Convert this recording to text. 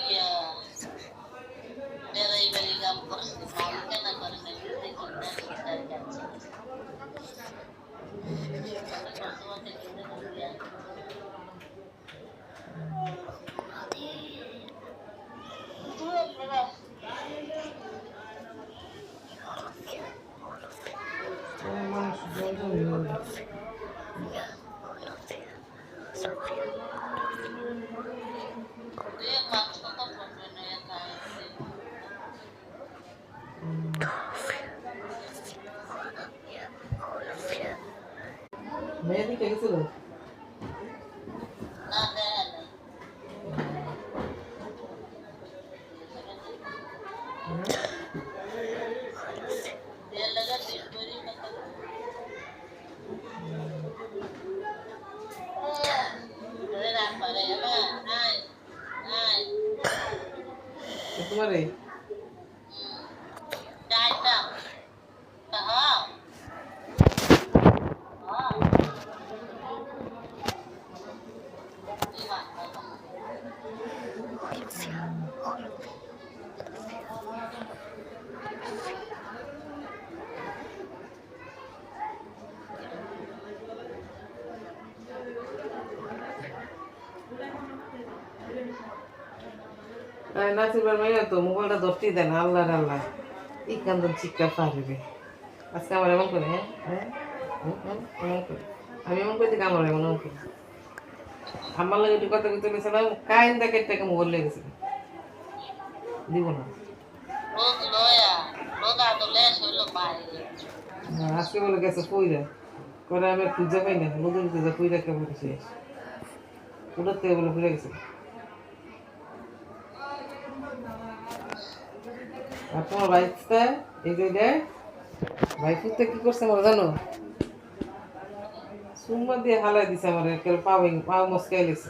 ইয়া delivery কাম করছে মালিক না করে না নিজে কিনা তার কাছে বর্তমানে কিনে দিয়া মেহেদি কে গেছিল না দেন দেন লাগা দিন করি কথা আরে রাত পারে না নাই নাই তোমারে যাইতা হ্যাঁ হ্যাঁ নাসিবার মাইয়া তো মোবাইলটা ধরতেই দেয় না আল্লাহ আল্লাহ এই কান্দন চিৎকা পারবে আজকে আমার এমন করে হ্যাঁ হ্যাঁ এমন করে আমি এমন করে দিকে আমার এমন করে আমার লাগে একটু কথা বলতে গেছিলাম কাইন দেখে টাকা মোবাইল লেগেছিল দিব না রোজ লয়া রোজ আদলে হইলো বাইরে আজকে বলে গেছে কইরা করে আমি খুঁজে পাই না বদল খুঁজে কইরা কেমন শেষ ওটার থেকে বলে ভুলে গেছে আর তোমার বাইকটা এই যে বাইকুতে কি করছে আমার জানো সুম্মা দিয়ে হালাই দিছে আমার পাও মস্কাই লেছে